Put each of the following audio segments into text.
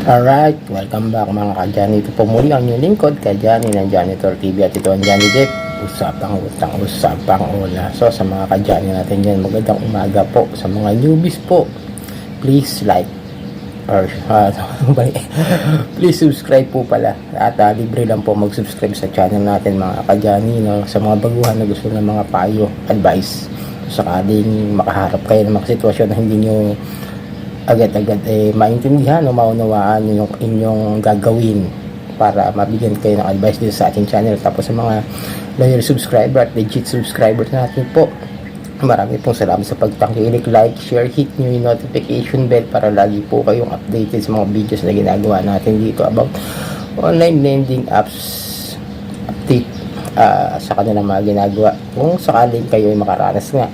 Alright, welcome back mga ka-Johnny. Ito po muli ang inyong lingkod, ka-Johnny ng Janitor TV at ito ang Johnny Deck. Usapang utang, usapang una. So sa mga ka-Johnny natin dyan, magandang umaga po. Sa mga newbies po, please like or please subscribe po pala. At libre lang po mag-subscribe sa channel natin mga ka-Johnny, no? Sa mga baguhan na gusto ng mga payo, advice, sakaling makaharap kayo ng mga sitwasyon na hindi nyo agad-agad maintindihan o maunawaan yung inyong gagawin para mabigyan kayo ng advice dito sa ating channel. Tapos sa mga loyal subscriber at legit subscribers natin po, marami pong salamat sa pagtangkilik, like, share, hit nyo yung notification bell para lagi po kayong updated sa mga videos na ginagawa natin dito about online lending apps update sa kanilang mga ginagawa kung sakaling kayo ay makaranas nga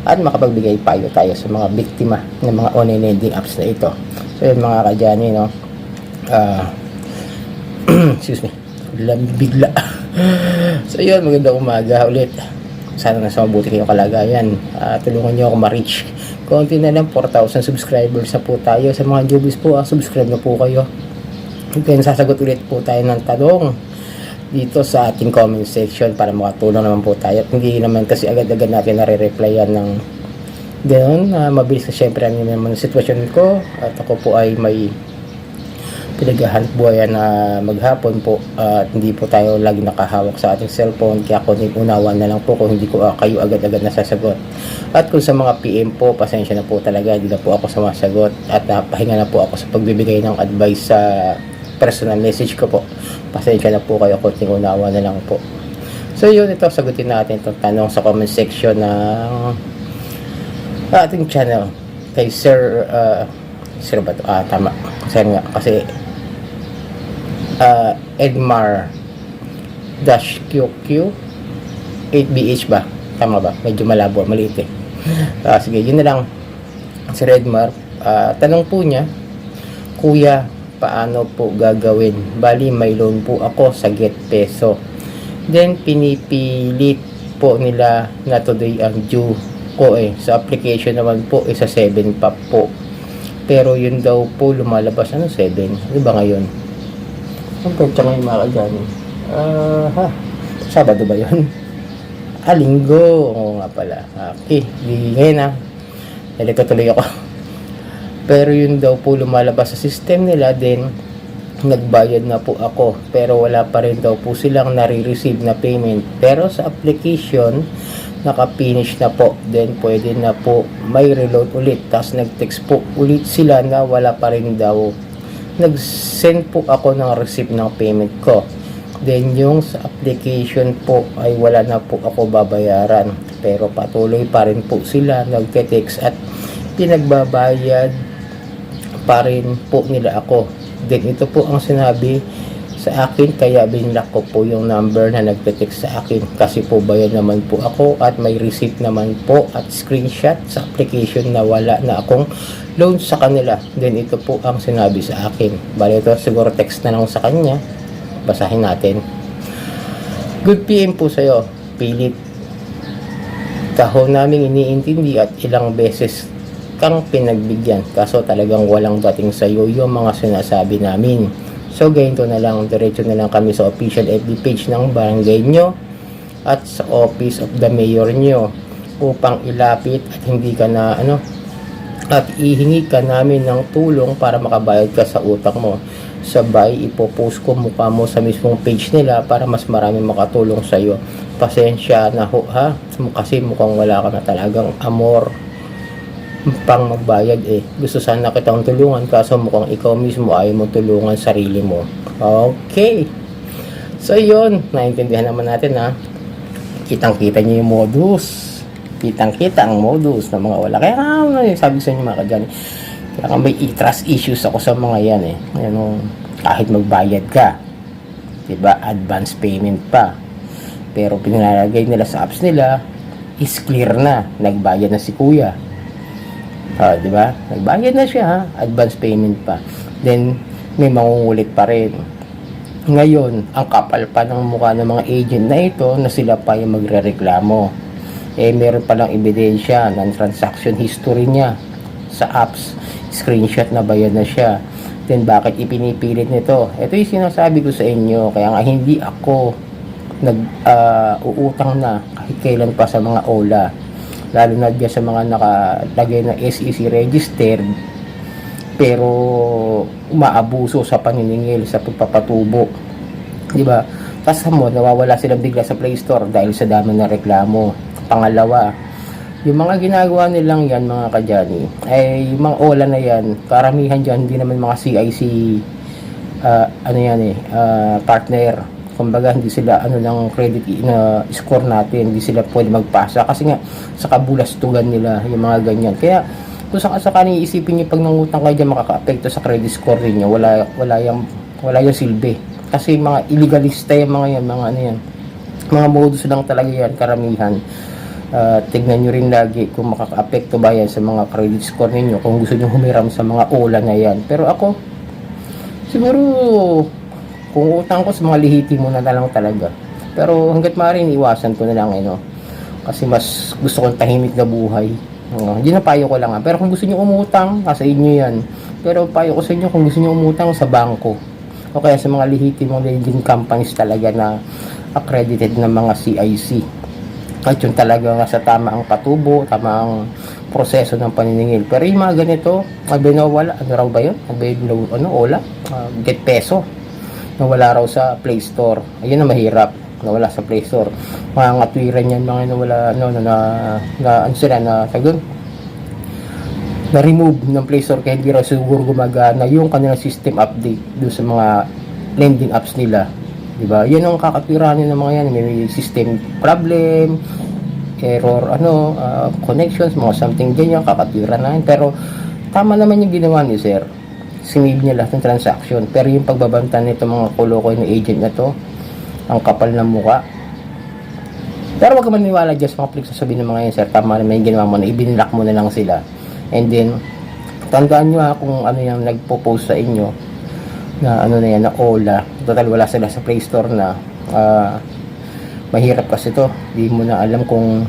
at makapagbigay payo tayo sa mga biktima ng mga online lending apps na ito. So yun mga ka-Johnny, no? Excuse me, bigla. So yun, magandang umaga ulit. Sana nasa mabuti kayong kalagayan. Tulungan nyo ako ma-reach konti na lang, 4,000 subscribers na po tayo. Sa mga newbies po, subscribe na po kayo. Then sasagot ulit po tayo ng tanong dito sa ating comment section para makatulong naman po tayo. Hindi naman kasi agad-agad natin nare-replyan ng ganoon. Mabilis na syempre ang naman sitwasyon ko at ako po ay may pinaghahanap buhayan na maghapon po at hindi po tayo lagi nakahawak sa ating cellphone, kaya kung unawan na lang po kung hindi ko kayo agad-agad nasasagot. At kung sa mga PM po, pasensya na po talaga, hindi na po ako sumasagot at pahinga na po ako sa pagbibigay ng advice sa personal message ko po. Pasensya na po kayo, konting unawa na lang po. So yun, ito, sagutin natin itong tanong sa comment section ng ating channel kay Sir Sir ba ito? Tama, Sir nga, kasi Edmar dash QQ 8BH ba? Tama ba? Medyo malabo, maliit eh. Sige, yun na lang. Sir Edmar, tanong po niya, Kuya, paano po gagawin? Bali, may loan po ako sa Get Peso. Then, pinipilit po nila na today ang due ko sa application naman po, isa 7 pa po. Pero yun daw po lumalabas, 7? Di ba ngayon? Ang pwede ngayon mga ka-Johnny. Sabado ba yun? Linggo. Oo nga pala. Okay, ngayon nalito tuloy ako. Pero yun daw po lumalabas sa system nila, then nagbayad na po ako pero wala pa rin daw po silang nare-receive na payment. Pero sa application naka-finish na po, then pwede na po may reload ulit. Tapos nag-text po ulit sila na wala pa rin daw. Nag-send po ako ng receipt ng payment ko, then yung sa application po ay wala na po ako babayaran, pero patuloy pa rin po sila nagte-text at pinagbabayad pa rin po nila ako. Then ito po ang sinabi sa akin, kaya binlock ko po yung number na nagte-text sa akin kasi po bayad naman po ako at may receipt naman po at screenshot sa application na wala na akong loan sa kanila. Then ito po ang sinabi sa akin. Bali ito siguro text na lang sa kanya, basahin natin. Good PM po sa'yo, pilit kaho naming iniintindi at ilang beses kang pinagbigyan, kaso talagang walang dating sa iyo yung mga sinasabi namin. So ganito na lang, diretso na lang kami sa official FB page ng barangay nyo at sa office of the mayor nyo upang ilapit at hindi ka na at ihingi ka namin ng tulong para makabayad ka sa utang mo. Sabay ipopost ko mukha mo sa mismong page nila para mas marami makatulong sa iyo. Pasensya na ho kasi mukhang wala ka na talagang amor pang magbayad Gusto sana kitang tulungan kaso mukhang ikaw mismo ayaw mo tulungan sarili mo. Okay. So yun, naintindihan naman natin kitang-kita niyo yung modus. Kitang-kita ang modus ng mga wala. Kaya sabi sa inyo mga ka-Johnny, kaya may trust issues ako sa mga yan kahit magbayad ka, diba, advance payment pa, pero pinalagay nila sa apps nila is clear na, nagbayad na si kuya. Diba? Nagbayad na siya advance payment pa. Then may mangungulit pa rin. Ngayon, ang kapal pa ng mukha ng mga agent na ito na sila pa yung magrereklamo. Meron pa lang ebidensya ng transaction history niya sa apps. Screenshot na bayad na siya. Then bakit ipinipilit nito? Ito yung sinasabi ko sa inyo, kaya nga hindi ako uutang na kahit kailan pa sa mga OLA, lalo na dyan sa mga nakalagay na SEC registered pero umaabuso sa paniningil, sa pagpapatubo, di ba? Tapos mo, nawawala silang bigla sa Play Store dahil sa dami ng reklamo. Pangalawa, yung mga ginagawa nilang yan, mga kadyani, ay yung mga OLA na yan, karamihan dyan, hindi naman mga CIC partner. Kumbaga, hindi sila ng credit na score natin, hindi sila pwede magpasa kasi nga sa kabulastugan nila yung mga ganyan. Kaya kung sakasakali isipin niyo pag nangutang kayo dyan, makaka-apekto sa credit score niyo, wala yung silbi. Kasi mga illegalista yung mga yan, mga modus lang talaga yan, karamihan. Tignan nyo rin lagi kung makaka-apekto ba yan sa mga credit score ninyo kung gusto nyo humiram sa mga OLA na yan. Pero ako, siguro, kung utang ko sa mga lihiti mo na lang talaga. Pero hanggat maaari, iwasan ko na lang, kasi mas gusto kong tahimik na buhay. Hindi na payo ko lang. Pero kung gusto nyo umutang, sa inyo yan. Pero payo ko sa inyo kung gusto nyo umutang sa bangko. O kaya sa mga lihiti mong legend companies talaga na accredited na mga CIC. At yun talaga nga sa tamaang patubo, tamaang proseso ng paniningil. Pero yung mga ganito, nawala, raw ba yun? OLA? Get Peso. Nawala raw sa Play Store. Ayun na mahirap. Nawala sa Play Store. Mga ngatwiran yan, mga nawala, na-remove ng Play Store kaya hindi raw siguro gumagana yung kanilang system update doon sa mga lending apps nila. Diba? Yan ang kakatwiranin ng mga yan. May system problem, error, connections, mga something ganyan, kakatwira na yan. Pero, tama naman yung ginawa ni sir. Sinave niya lahat ng transaction. Pero yung pagbabanta nito mga kulokoy na agent na to, ang kapal ng muka. Pero wag ka maniwala dyan sa mga click sasabihin ng mga yan, sir. Tama naman yung ginawa mo na ibinlock mo na lang sila. And then, tandaan nyo kung ano yung nagpo-post sa inyo na na OLA. Total wala sila sa Play Store na mahirap kasi to. Di mo na alam kung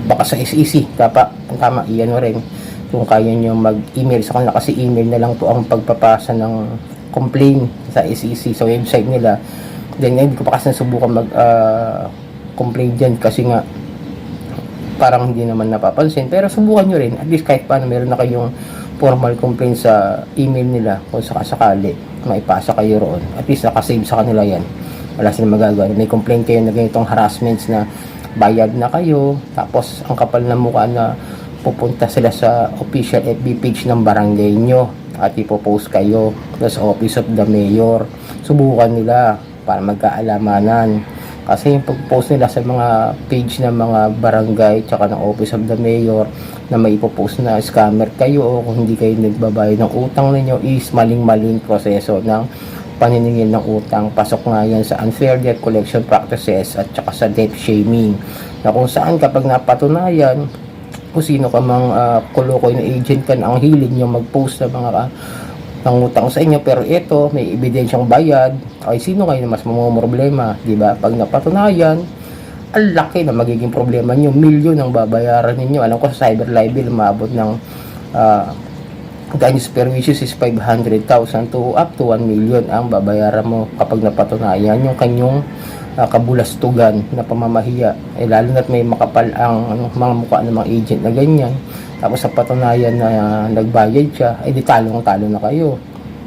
baka sa SEC tama iyan rin kung kaya nyo mag-email sa kanila kasi email na lang to ang pagpapasa ng complaint sa SEC sa website nila. Then hindi ko pa kasi nasubukan complaint dyan kasi nga parang hindi naman napapansin, pero subukan nyo rin at least kahit paano meron na kayong formal complaint sa email nila kung sakasakali maipasa kayo roon, at least nakasave sa kanila yan, wala silang magagawa. May complaint kayo na ganitong harassments na bayad na kayo tapos ang kapal na mukha na pupunta sila sa official FB page ng barangay nyo at ipopost kayo sa office of the mayor. Subukan nila para magkaalamanan kasi yung pag-post nila sa mga page ng mga barangay tsaka ng office of the mayor na may ipopost na scammer kayo o kung hindi kayo nagbabayad ng utang ninyo is maling-maling proseso ng paniningil ng utang. Pasok nga yan sa unfair debt collection practices at tsaka sa debt shaming na kung saan kapag napatunayan kung sino ka mang kulokoy na agent ka na ang hilig nyo mag-post na mga nangutang sa inyo pero ito may ebidensyang bayad, ay sino kayo na mas mamumroblema, di ba? Pag napatunayan, ang laki na magiging problema nyo, milyon ang babayaran ninyo. Alam ko sa cyber libel umabot ng damages per wishes is 500,000 to up to 1 million ang babayaran mo kapag napatunayan yung kanyang kabulastugan na pamamahiya. Lalo na't may makapal ang mga mukha ng mga agent na ganyan. Tapos sa patunayan na nagbayad siya, di talong na kayo.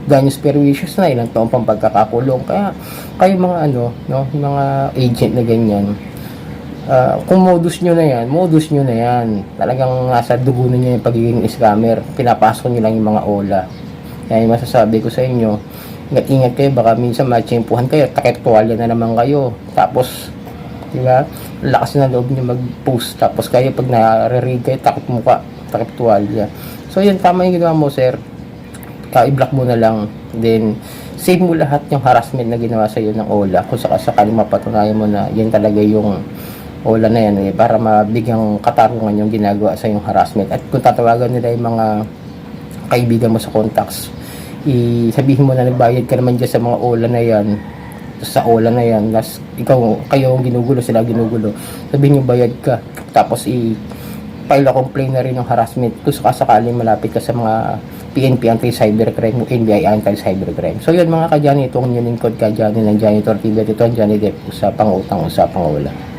Danyos per wishes na ilang taong pang pagkakakulong. Kaya kayo mga mga agent na ganyan, kung modus nyo na yan, talagang nasa dugo na nyo yung pagiging scammer, pinapasok nyo lang yung mga OLA. Kaya yung masasabi ko sa inyo, ingat kayo, baka minsan matsimpuhan kayo, takip tuwalya na naman kayo. Tapos, di ba, lakas na loob nyo mag-post, tapos kayo pag nare-read kayo, takip muka, takip tuwalya. So yun, tama yung ginawa mo sir, i-block mo na lang, then save mo lahat yung harassment na ginawa sa iyo ng OLA kung sakaling mapatunayan mo na yan talaga yung OLA na yan, para mabigyang katarungan yung ginagawa sa yung harassment. At kung tatawagan nila yung mga kaibigan mo sa contacts, sabihin mo na nagbayad ka naman dyan sa mga OLA na yan, sa OLA na yan, kayo ang ginugulo, sila ginugulo, sabihin nyo bayad ka, tapos file a complaint na rin ng harassment kung sakaling malapit ka sa mga PNP Anti-Cybercrime, NBI Anti-Cybercrime. So yun mga ka-Johnny, itong yung lingkod ka-Johnny ng Janitor TV, ito ang Johnny Depp, usapang utang, usapang wala.